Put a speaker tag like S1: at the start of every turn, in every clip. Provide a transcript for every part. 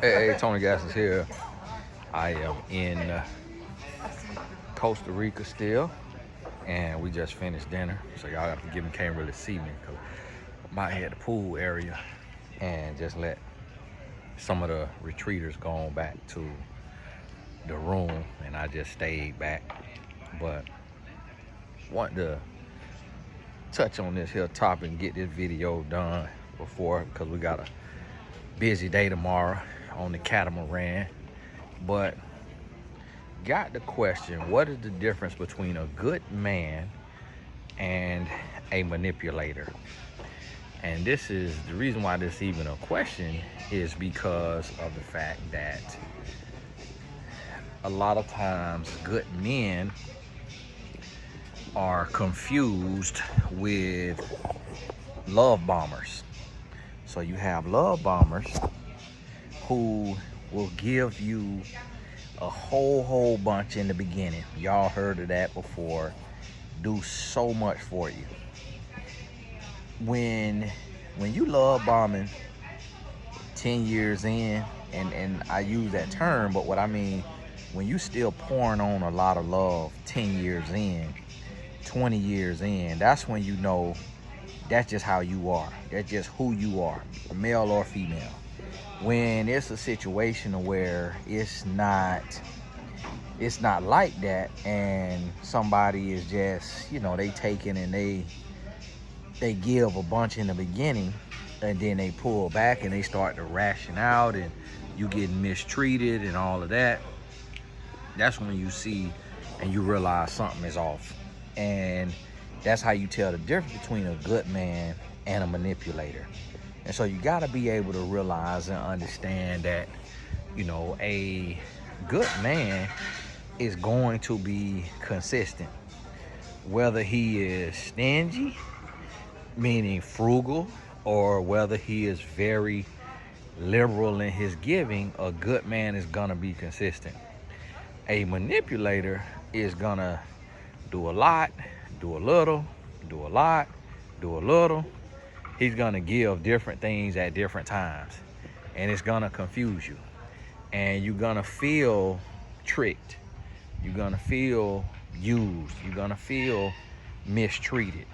S1: Hey, Tony Gas is here. I am in Costa Rica still, and we just finished dinner. So y'all have to forgive me, can't really see me because I'm out here at the pool area and just let some of the retreaters go on back to the room, and I just stayed back. But want to touch on this here topic and get this video done before, because we got a busy day tomorrow on the catamaran. But got the question, what is the difference between a good man and a manipulator? And this is the reason why this is even a question, is because of the fact that a lot of times good men are confused with love bombers. So you have love bombers who will give you a whole bunch in the beginning. Y'all heard of that before. Do so much for you. When you love bombing 10 years in, and I use that term, but what I mean, when you still pouring on a lot of love 10 years in, 20 years in, that's when you know that's just how you are. That's just who you are, male or female. When it's a situation where it's not like that, and somebody is just, they taking and they give a bunch in the beginning, and then they pull back and they start to ration out, and you getting mistreated and all of that. That's when you see and you realize something is off. And that's how you tell the difference between a good man and a manipulator. And so you got to be able to realize and understand that, a good man is going to be consistent. Whether he is stingy, meaning frugal, or whether he is very liberal in his giving, a good man is going to be consistent. A manipulator is going to do a lot, do a little, do a lot, do a little. He's going to give different things at different times, and it's going to confuse you. And you're going to feel tricked. You're going to feel used. You're going to feel mistreated.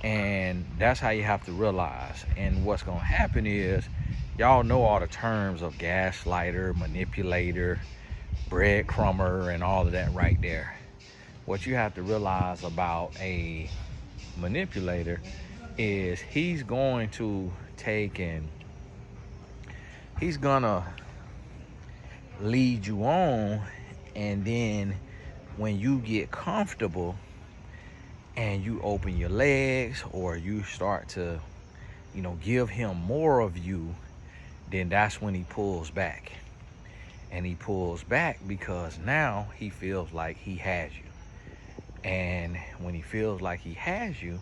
S1: And that's how you have to realize. And what's going to happen is, y'all know all the terms of gaslighter, manipulator, breadcrumber, and all of that right there. What you have to realize about a manipulator is he's going to take and he's gonna lead you on, and then when you get comfortable and you open your legs, or you start to give him more of you, then that's when he pulls back. And he pulls back because now he feels like he has you. And when he feels like he has you,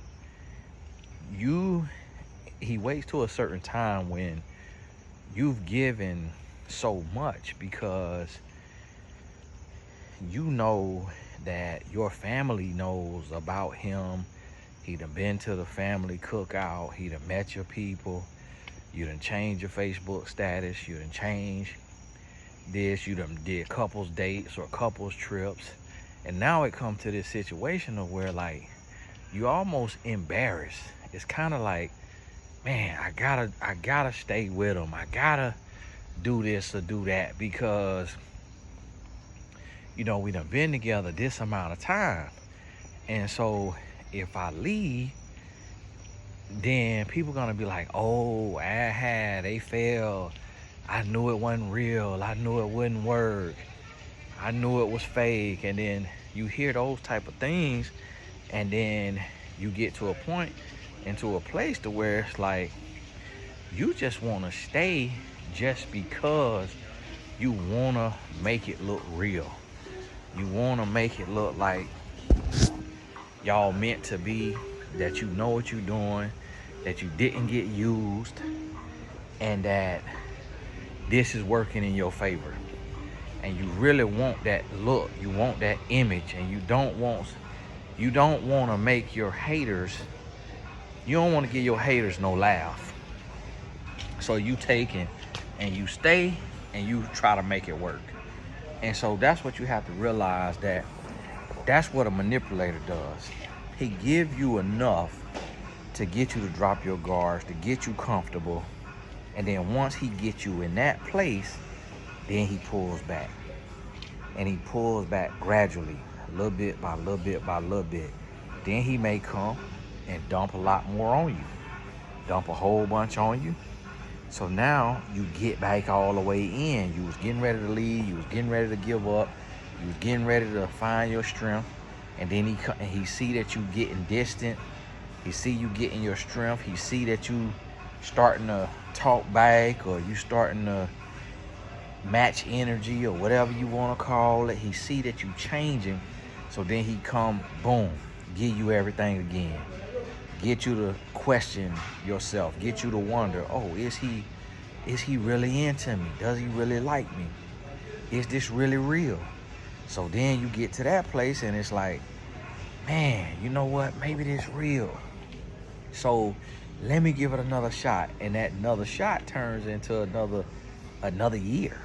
S1: he waits to a certain time when you've given so much, because you know that your family knows about him. He done been to the family cookout. He done met your people. You done changed your Facebook status. You done changed this. You done did couples dates or couples trips. And now it comes to this situation of where, like, you almost embarrassed. It's kind of like, man, I gotta stay with him. I gotta do this or do that, because we done been together this amount of time. And so if I leave, then people gonna be like, oh, they failed. I knew it wasn't real. I knew it wouldn't work. I knew it was fake. And then you hear those type of things, and then you get to a point, into a place to where it's like, you just want to stay just because you want to make it look real. You want to make it look like y'all meant to be, that you know what you're doing, that you didn't get used, and that this is working in your favor. And you really want that look, you want that image, and you don't want to make your haters, you don't want to give your haters no laugh. So you take and you stay and you try to make it work. And so that's what you have to realize, that that's what a manipulator does. He give you enough to get you to drop your guards, to get you comfortable. And then once he gets you in that place, then he pulls back. And he pulls back gradually, a little bit by little bit by little bit. Then he may come and dump a lot more on you. Dump a whole bunch on you. So now you get back all the way in. You was getting ready to leave. You was getting ready to give up. You was getting ready to find your strength. And then he see that you getting distant. He see you getting your strength. He see that you starting to talk back, or you starting to match energy, or whatever you want to call it. He see that you changing. So then he come, boom, give you everything again. Get you to question yourself. Get you to wonder, oh, is he really into me? Does he really like me? Is this really real? So then you get to that place and it's like, man, you know what? Maybe this real. So let me give it another shot. And that another shot turns into another year.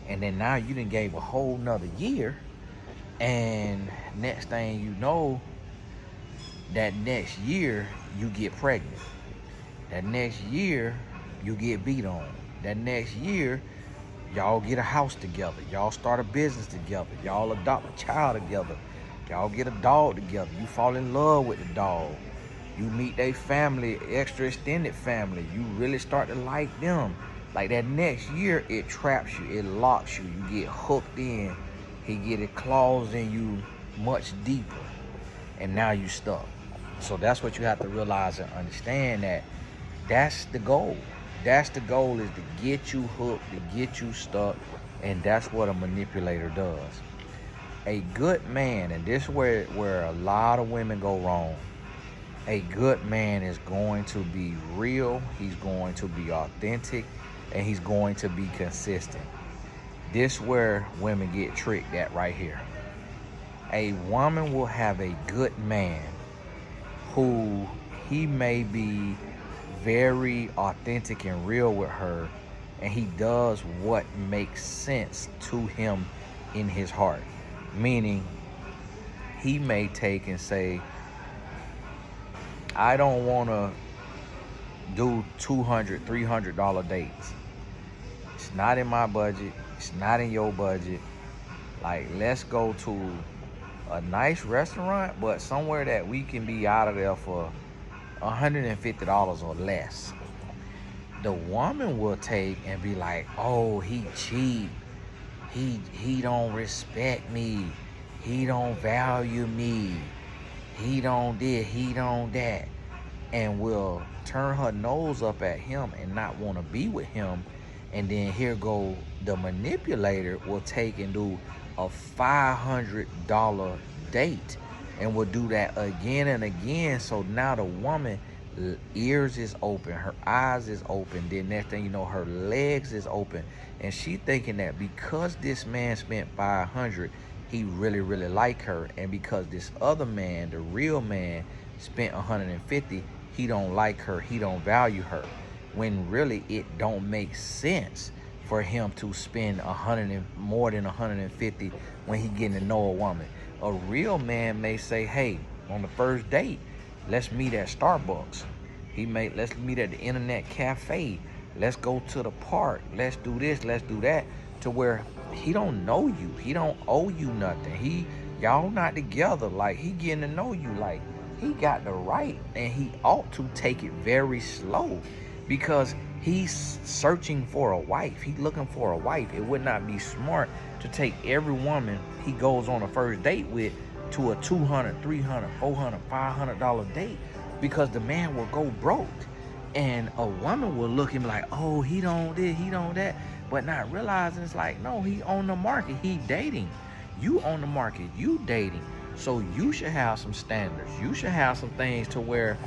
S1: And then now you done gave a whole nother year. And next thing you know, that next year you get pregnant. That next year you get beat on. That next year y'all get a house together. Y'all start a business together. Y'all adopt a child together. Y'all get a dog together. You fall in love with the dog. You meet their family, extra extended family. You really start to like them. Like that next year, it traps you. It locks you. You get hooked in. He get his claws in you much deeper. And now you stuck. So that's what you have to realize and understand, that that's the goal. That's the goal, is to get you hooked, to get you stuck. And that's what a manipulator does. A good man, and this is where a lot of women go wrong. A good man is going to be real. He's going to be authentic. And he's going to be consistent. This is where women get tricked at right here. A woman will have a good man who he may be very authentic and real with her, and he does what makes sense to him in his heart. Meaning, he may take and say, I don't want to do $200, $300 dates. It's not in my budget. It's not in your budget. Like, let's go to a nice restaurant, but somewhere that we can be out of there for $150 or less. The woman will take and be like, oh, he cheap. He don't respect me. He don't value me. He don't this, he don't that. And will turn her nose up at him and not want to be with him. And then here go the manipulator will take and do a $500 date, and will do that again and again. So now the woman ears is open, her eyes is open, then next thing you know, her legs is open, and she thinking that because this man spent $500, he really like her, and because this other man, the real man, spent $150, he don't like her, he don't value her. When really it don't make sense for him to spend more than $150 when he getting to know a woman. A real man may say, hey, on the first date, let's meet at Starbucks. Let's meet at the internet cafe. Let's go to the park. Let's do this, let's do that. To where he don't know you. He don't owe you nothing. Y'all not together. Like, he getting to know you. Like, he got the right, and he ought to take it very slow, because he's searching for a wife. He's looking for a wife. It would not be smart to take every woman he goes on a first date with to a $200, $300, $400, $500 date, because the man will go broke. And a woman will look him like, oh, he don't this, he don't that, but not realizing it's like, no, he on the market, he dating. You on the market, you dating. So you should have some standards. You should have some things to where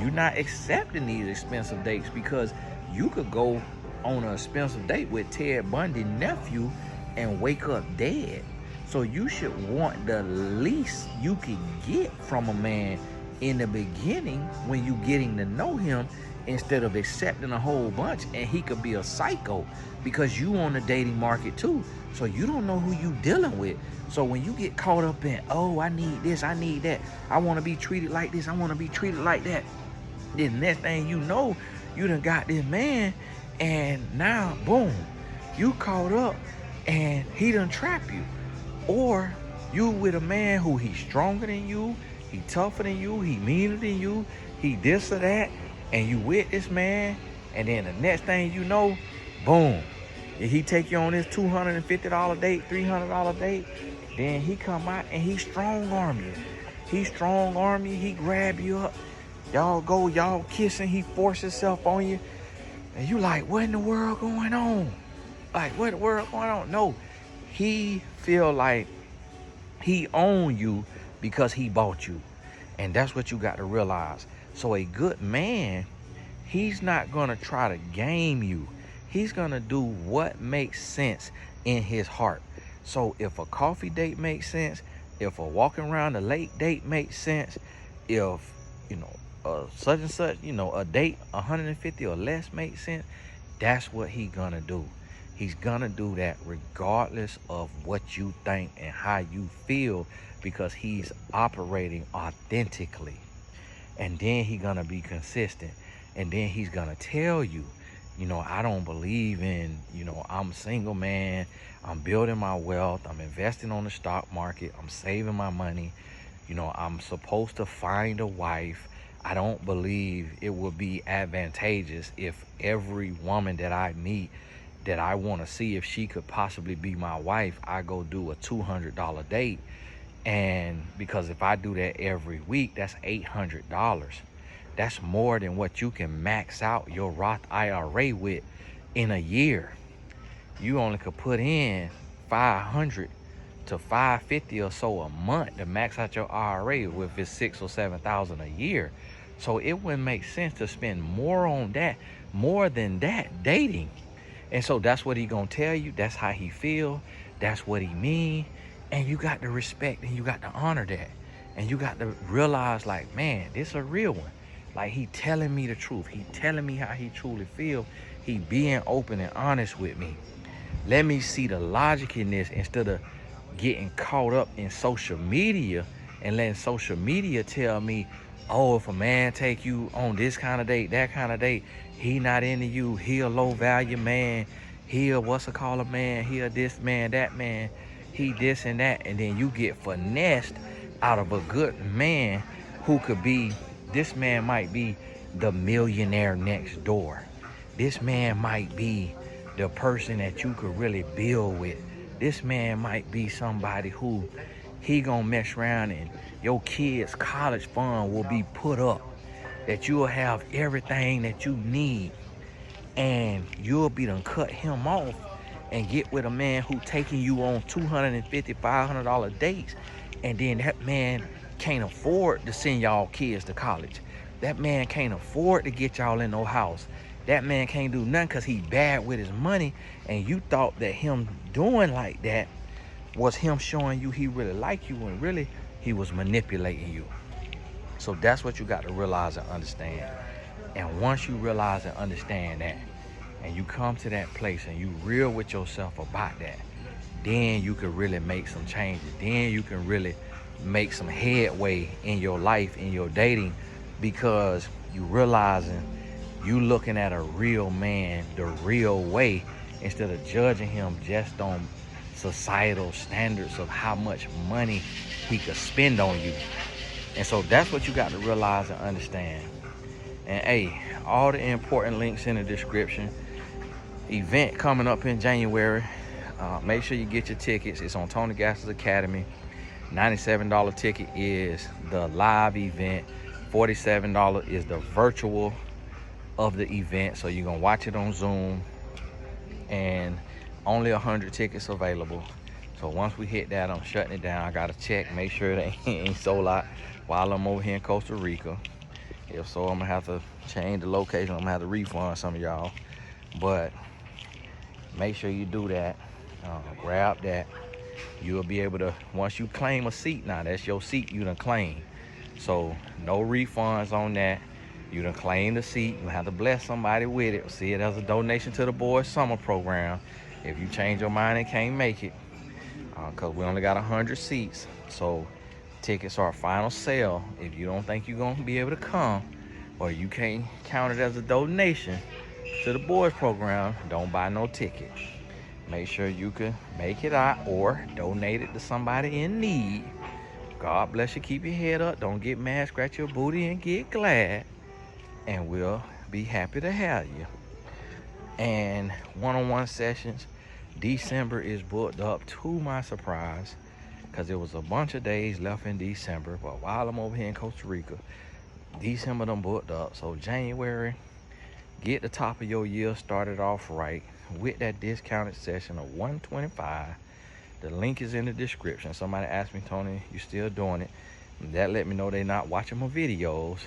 S1: you're not accepting these expensive dates, because you could go on an expensive date with Ted Bundy's nephew and wake up dead. So you should want the least you can get from a man in the beginning when you getting to know him, instead of accepting a whole bunch. And he could be a psycho because you on the dating market too. So you don't know who you dealing with. So when you get caught up in, oh, I need this, I need that, I want to be treated like this, I want to be treated like that, then next thing you know, you done got this man, and now, boom, you caught up, and he done trap you. Or you with a man who he's stronger than you, he tougher than you, he meaner than you, he this or that, and you with this man, and then the next thing you know, boom, he take you on this $250 date, $300 date, then he come out and he strong arm you. He strong arm you, he grab you up, y'all go, y'all kissing, he force himself on you, and you like, what in the world going on? Like, what in the world going on? No, he feel like he own you because he bought you. And that's what you got to realize. So a good man, he's not gonna try to game you. He's gonna do what makes sense in his heart. So if a coffee date makes sense, if a walking around the lake date makes sense, if, you know, such and such, you know, a date 150 or less makes sense, that's what he gonna do. He's gonna do that regardless of what you think and how you feel, because he's operating authentically. And then he's gonna be consistent. And then he's gonna tell you, you know, I don't believe in, you know, I'm a single man, I'm building my wealth, I'm investing on the stock market, I'm saving my money, you know, I'm supposed to find a wife. I don't believe it would be advantageous if every woman that I meet that I want to see if she could possibly be my wife, I go do a $200 date. And because if I do that every week, that's $800. That's more than what you can max out your Roth IRA with in a year. You only could put in 500 to 550 or so a month to max out your IRA with it's 6,000 or 7,000 a year. So it wouldn't make sense to spend more on that, more than that dating. And so that's what he gonna tell you. That's how he feel. That's what he mean. And you got to respect and you got to honor that. And you got to realize, like, man, this a real one. Like, he telling me the truth. He telling me how he truly feel. He being open and honest with me. Let me see the logic in this instead of getting caught up in social media and letting social media tell me, oh, if a man take you on this kind of date, that kind of date, he not into you, he a low value man, he a what's it called a man, he a this man, that man, he this and that. And then you get finessed out of a good man who could be, this man might be the millionaire next door. This man might be the person that you could really build with. This man might be somebody who he gonna mess around and your kids' college fund will be put up, that you'll have everything that you need, and you'll be done cut him off and get with a man who taking you on $250, $500 dates, and then that man can't afford to send y'all kids to college. That man can't afford to get y'all in no house. That man can't do nothing because he bad with his money, and you thought that him doing like that was him showing you he really like you, when really he was manipulating you. So that's what you got to realize and understand. And once you realize and understand that, and you come to that place and you real with yourself about that, then you can really make some changes. Then you can really make some headway in your life, in your dating, because you realizing you looking at a real man the real way, instead of judging him just on societal standards of how much money he could spend on you. And so that's what you got to realize and understand. And hey, all the important links in the description. Event coming up in January. Make sure you get your tickets. It's on Tony Gass's Academy. $97 ticket is the live event. $47 is the virtual of the event. So you're gonna watch it on Zoom, and only 100 tickets available. So once we hit that, I'm shutting it down. I gotta check, make sure it ain't sold out while I'm over here in Costa Rica. If so, I'm gonna have to change the location. I'm gonna have to refund some of y'all. But make sure you do that. Grab that. You'll be able to, once you claim a seat now, that's your seat you done claim. So no refunds on that. You done claim the seat. You have to bless somebody with it. See it as a donation to the boys' summer program. If you change your mind and can't make it, because we only got 100 seats. So tickets are final sale. If you don't think you're going to be able to come, or you can't count it as a donation to the boys' program, don't buy no ticket. Make sure you can make it out or donate it to somebody in need. God bless you. Keep your head up. Don't get mad. Scratch your booty and get glad. And we'll be happy to have you. And one-on-one sessions, December is booked up to my surprise, because there was a bunch of days left in December. But while I'm over here in Costa Rica, December done booked up. So January, get the top of your year started off right with that discounted session of $125. The link is in the description. Somebody asked me, Tony, you still doing it? And that let me know they not watching my videos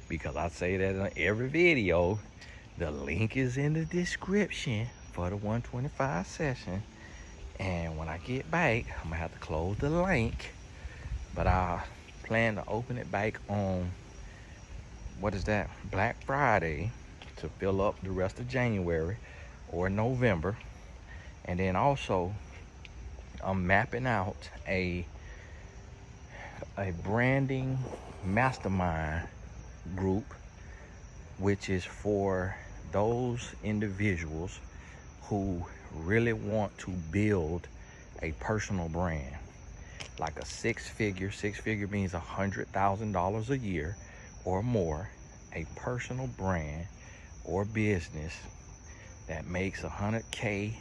S1: because I say that in every video. The link is in the description for the 125 session. And when I get back, I'm gonna have to close the link, but I plan to open it back on, what is that, Black Friday, to fill up the rest of January or November. And then also I'm mapping out a branding mastermind group, which is for those individuals who really want to build a personal brand, like a six-figure means $100,000 a year or more, a personal brand or business that makes $100K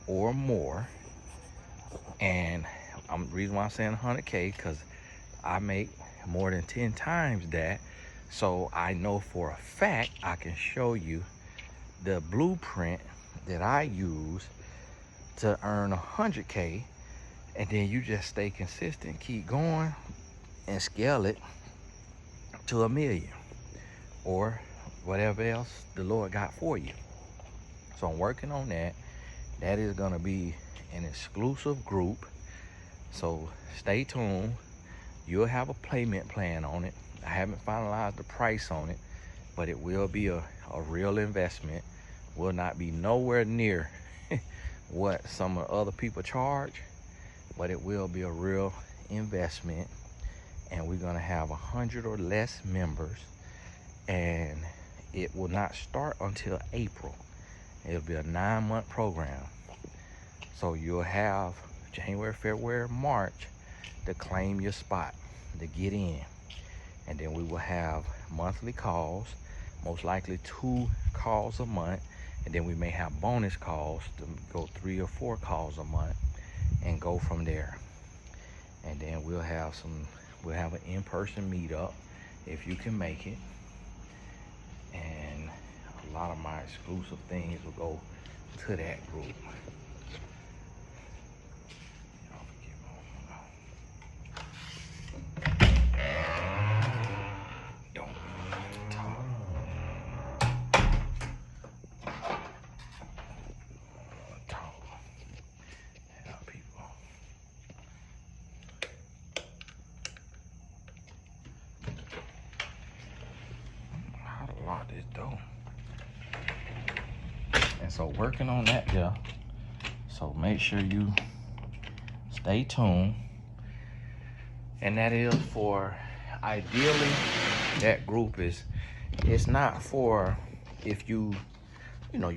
S1: or more. And the reason why I'm saying $100K, because I make more than 10 times that. So I know for a fact I can show you the blueprint that I use to earn $100K, and then you just stay consistent, keep going, and scale it to $1 million or whatever else the Lord got for you. So I'm working on that. That is gonna be an exclusive group, so stay tuned. You'll have a payment plan on it. I haven't finalized the price on it, but it will be a real investment. Will not be nowhere near what some of the other people charge, but it will be a real investment. And we're gonna have 100 or less members, and it will not start until April. It'll be a 9-month program. So you'll have January, February, March to claim your spot, to get in. And then we will have monthly calls, most likely 2 calls a month. And then we may have bonus calls to go 3 or 4 calls a month and go from there. And then we'll have an in-person meetup if you can make it. And a lot of my exclusive things will go to that group. Lock this door. And so working on that here. So make sure you stay tuned. And that is for, ideally, that group it's not for if you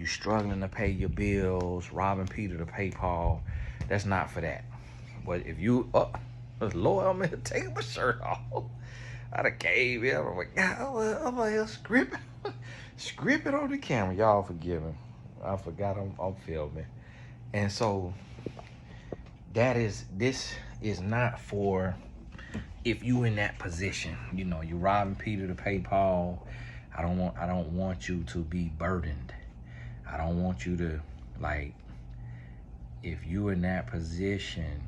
S1: struggling to pay your bills, robbing Peter to pay Paul. That's not for that. But if you, Lord, I'm gonna take my shirt off. I done cave in. I'm like, God, I'm out here scripting on the camera. Y'all forgive me. I forgot I'm filming. And so this is not for if you in that position. You robbing Peter to pay Paul. I don't want you to be burdened. I don't want you to, if you in that position,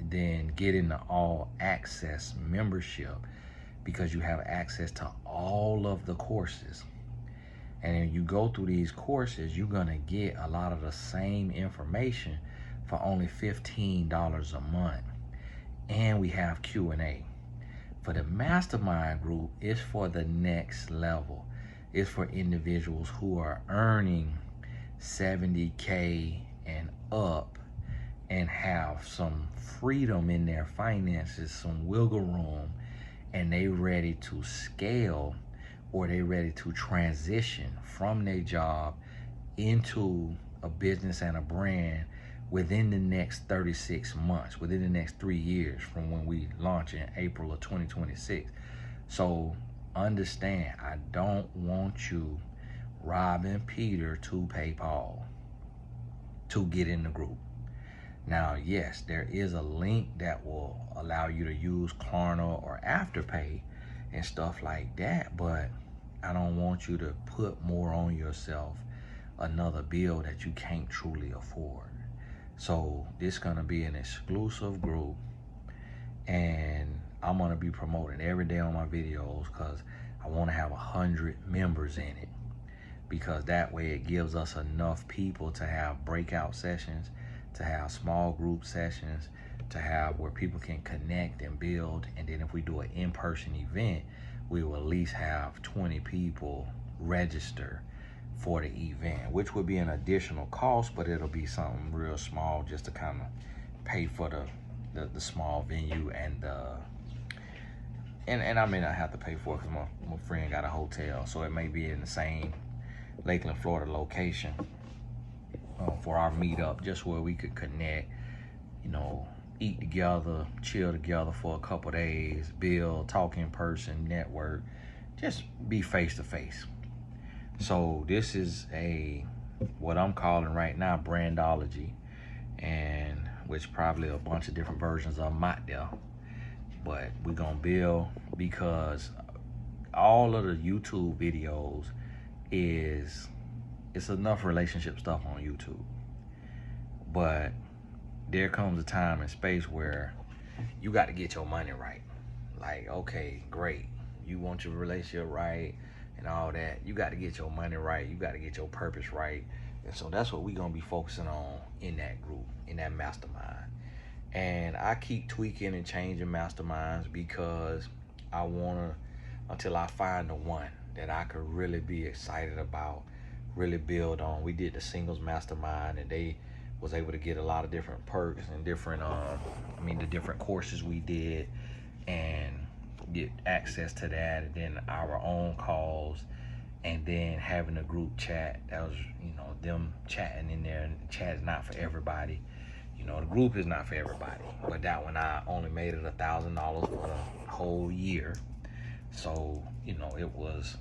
S1: then get in the all access membership, because you have access to all of the courses. And when you go through these courses, you're gonna get a lot of the same information for only $15 a month. And we have Q&A. For the mastermind group, it's for the next level. It's for individuals who are earning 70K and up and have some freedom in their finances, some wiggle room, and they ready to scale, or they ready to transition from their job into a business and a brand within the next 36 months, within the next 3 years from when we launch in April of 2026. So understand, I don't want you robbing Peter to pay Paul to get in the group. Now, yes, there is a link that will allow you to use Klarna or Afterpay and stuff like that, but I don't want you to put more on yourself, another bill that you can't truly afford. So this is gonna be an exclusive group, and I'm gonna be promoting every day on my videos because I wanna have 100 members in it, because that way it gives us enough people to have breakout sessions, to have small group sessions, to have where people can connect and build. And then if we do an in-person event, we will at least have 20 people register for the event, which would be an additional cost, but it'll be something real small just to kind of pay for the small venue and I may not have to pay for it because my friend got a hotel, so it may be in the same Lakeland, Florida location for our meetup, just where we could connect, eat together, chill together for a couple days, build, talk in person, network, just be face to face. So this is what I'm calling right now brandology, and which probably a bunch of different versions of them out there. But we're gonna build, because all of the YouTube videos it's enough relationship stuff on YouTube. But there comes a time and space where you got to get your money right. Like, okay, great. You want your relationship right and all that. You got to get your money right. You got to get your purpose right. And so that's what we're going to be focusing on in that group, in that mastermind. And I keep tweaking and changing masterminds because I want to, until I find the one that I could really be excited about, really build on. We did the singles mastermind, and they was able to get a lot of different perks and different, the different courses we did, and get access to that, and then our own calls, and then having a group chat. That was, them chatting in there, and the chat is not for everybody. The group is not for everybody, but that one I only made it $1,000 for the whole year. So, it was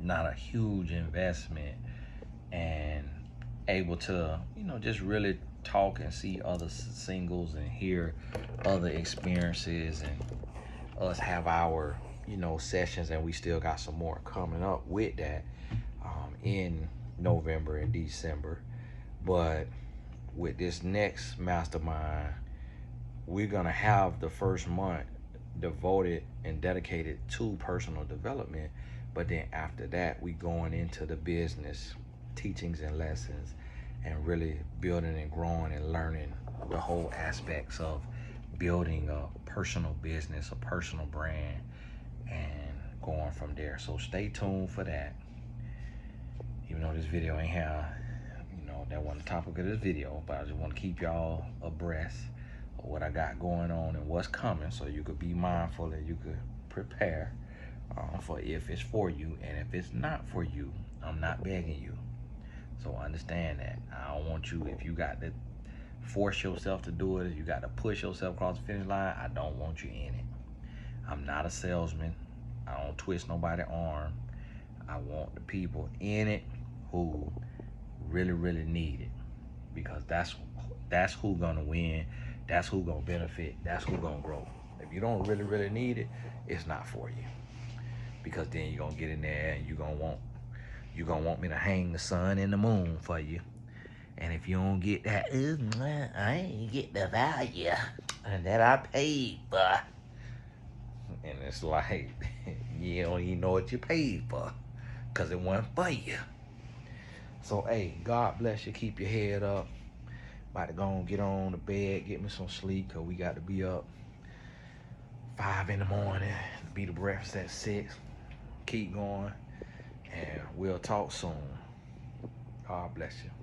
S1: not a huge investment, and able to, just really talk and see other singles and hear other experiences, and us have our, sessions, and we still got some more coming up with that in November and December. But with this next mastermind, we're gonna have the first month devoted and dedicated to personal development, but then after that we going into the business teachings and lessons, and really building and growing and learning the whole aspects of building a personal business, a personal brand, and going from there. So stay tuned for that. Even though this video ain't have, that wasn't the topic of this video, but I just want to keep y'all abreast of what I got going on and what's coming, so you could be mindful and you could prepare for if it's for you, and if it's not for you, I'm not begging you. So understand that. I don't want you, if you got to force yourself to do it, if you got to push yourself across the finish line, I don't want you in it. I'm not a salesman. I don't twist nobody's arm. I want the people in it who really, really need it, because that's who gonna win. That's who gonna benefit. That's who gonna grow. If you don't really, really need it, it's not for you, because then you're gonna get in there and you're gonna want me to hang the sun and the moon for you. And if you don't get that, I ain't get the value that I paid for. And it's like, you don't even know what you paid for, because it wasn't for you. So, hey, God bless you. Keep your head up. About to go and get on the bed, get me some sleep, because we got to be up 5 in the morning, be the breakfast at 6. Keep going, and we'll talk soon. God bless you.